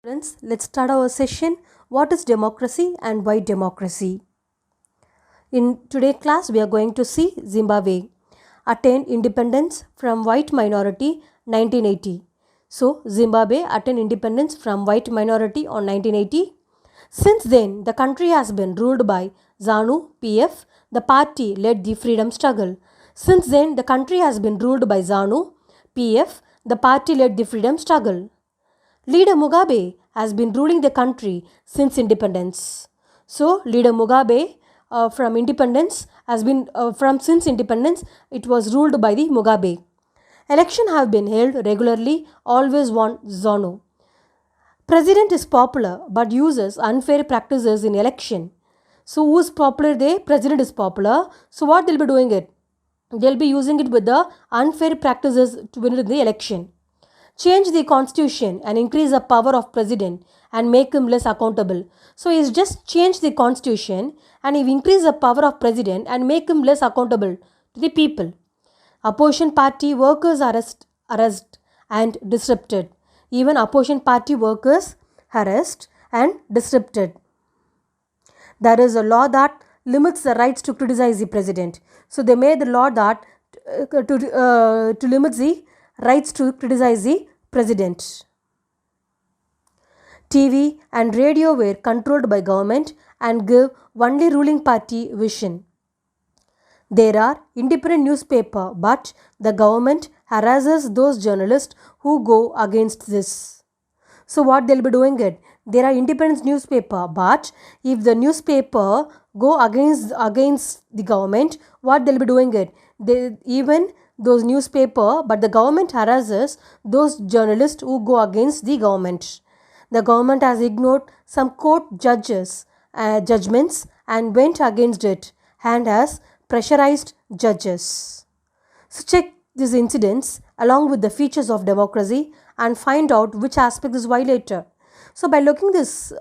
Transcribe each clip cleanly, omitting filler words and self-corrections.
Friends, let's start our session. What is democracy and why democracy? In today's class, we are going to see Zimbabwe attained independence from white minority 1980. So, Zimbabwe attained independence from white minority on 1980. Since then, the country has been ruled by ZANU PF. The party led the freedom struggle. Since then, the country has been ruled by ZANU PF. The party led the freedom struggle. Leader Mugabe has been ruling the country since independence. So, Leader Mugabe from independence has been from since independence it was ruled by the Mugabe. Elections have been held regularly, always won ZANU. President is popular but uses unfair practices in election. So, who is popular there? President is popular. So, what they'll be doing it? They'll be using it with the unfair practices to win the election. Change the constitution and increase the power of president and make him less accountable. So he's just changed the constitution and he increase the power of president and make him less accountable to the people. Opposition party workers arrest and disrupted. Even opposition party workers harassed and disrupted. There is a law that limits the rights to criticize the president. So they made the law that to limit the rights to criticize the president. TV and radio were controlled by government and give only ruling party vision. There are independent newspaper, but the government harasses those journalists who go against this. So what they'll be doing it? There are independent newspaper, but if the newspaper go against the government, what they'll be doing it? Even those newspaper, but the government harasses those journalists who go against the government. The government has ignored some court judgments and went against it and has pressurized judges. So check these incidents along with the features of democracy and find out which aspect is violated. So by looking this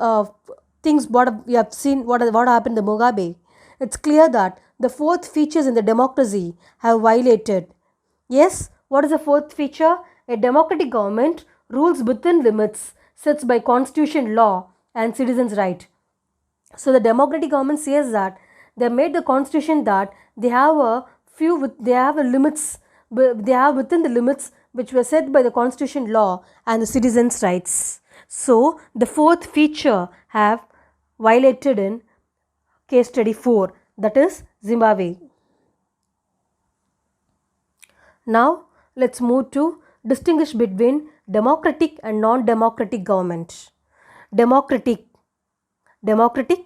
things what we have seen what happened to Mugabe, it's clear that the fourth features in the democracy have violated. Yes, what is the fourth feature? A democratic government rules within limits set by constitution, law and citizens' right. So the democratic government says that they made the constitution that they have limits, they have within the limits which were set by the constitution, law and the citizens' rights. So the fourth feature have violated in case study 4, that is Zimbabwe. Now let's move to distinguish between democratic and non-democratic government. Democratic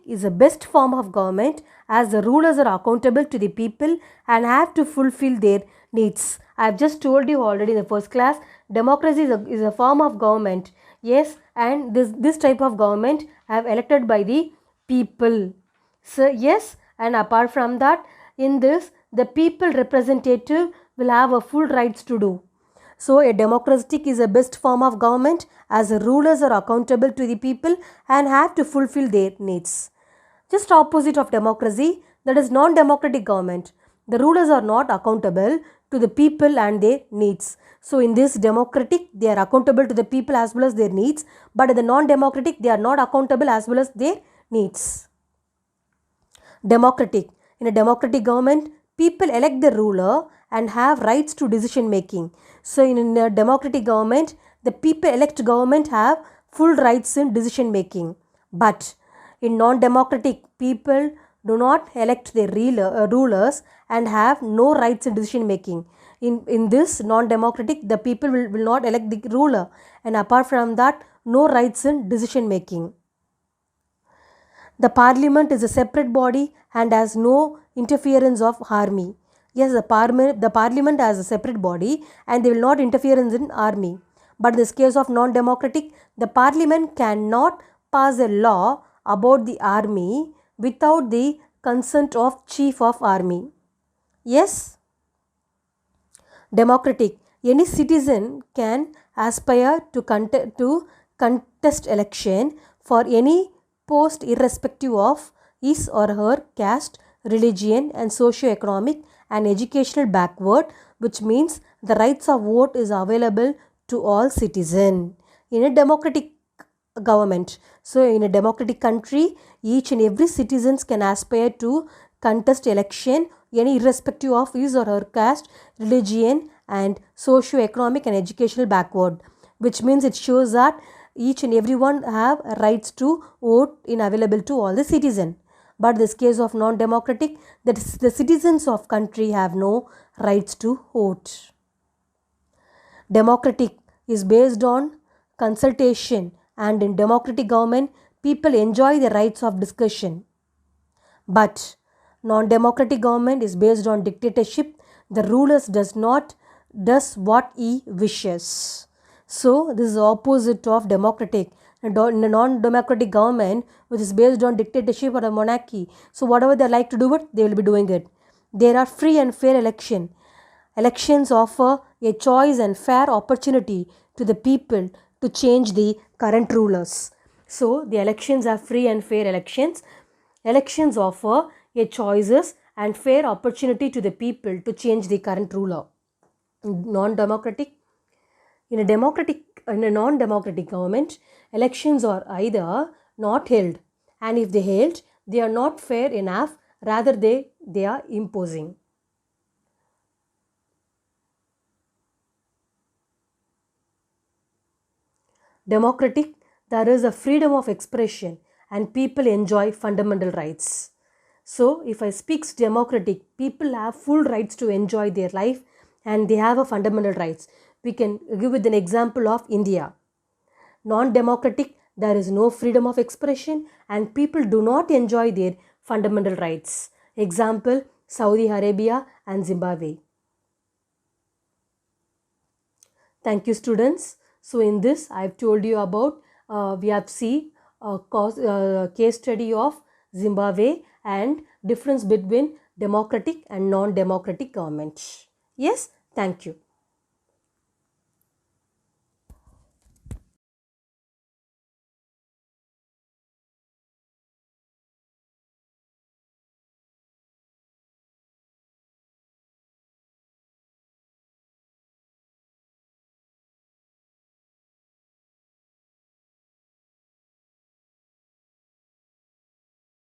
is the best form of government as the rulers are accountable to the people and have to fulfill their needs. I have just told you already in the first class, democracy is a form of government. Yes, and this type of government have elected by the people. So yes, and apart from that, in this the people representative will have a full rights to do. So a democratic is the best form of government as the rulers are accountable to the people and have to fulfill their needs. Just opposite of democracy, that is non-democratic government. The rulers are not accountable to the people and their needs. So in this democratic, they are accountable to the people as well as their needs, but in the non-democratic, they are not accountable as well as their needs. Democratic. In a democratic government, people elect the ruler and have rights to decision making. So in a democratic government, the people elect government have full rights in decision making. But in non-democratic, people do not elect their rulers and have no rights in decision making. In this non-democratic, the people will not elect the ruler, and apart from that, no rights in decision making. The parliament is a separate body and has no interference of army. Yes, the parliament has a separate body and they will not interfere in army. But in this case of non-democratic, the parliament cannot pass a law about the army without the consent of chief of army. Yes. Democratic. Any citizen can aspire to contest election for any post irrespective of his or her caste, religion and socio-economic and educational backward, which means the rights of vote is available to all citizens. In a democratic government. So in a democratic country, each and every citizens can aspire to contest election, any irrespective of his or her caste, religion, and socio-economic and educational backward, which means it shows that each and everyone have rights to vote in available to all the citizen. But this case of non-democratic, that is the citizens of country have no rights to vote. Democratic is based on consultation, and in democratic government people enjoy the rights of discussion. But non-democratic government is based on dictatorship. The rulers does what he wishes. So this is the opposite of democratic. In a non-democratic government which is based on dictatorship or a monarchy, so whatever they like to do it, they will be doing it. There are free and fair election. Elections offer a choice and fair opportunity to the people to change the current rulers. So the elections are free and fair elections. Elections offer a choices and fair opportunity to the people to change the current ruler. Non-democratic. In a non-democratic government, elections are either not held, and if they held, they are not fair enough, rather they are imposing. Democratic, there is a freedom of expression and people enjoy fundamental rights. So if I speak democratic, people have full rights to enjoy their life and they have a fundamental rights. We can give with an example of India. Non-democratic, there is no freedom of expression and people do not enjoy their fundamental rights. Example, Saudi Arabia and Zimbabwe. Thank you, students. So in this, I have told you about, we have seen a case study of Zimbabwe and difference between democratic and non-democratic government. Yes, thank you.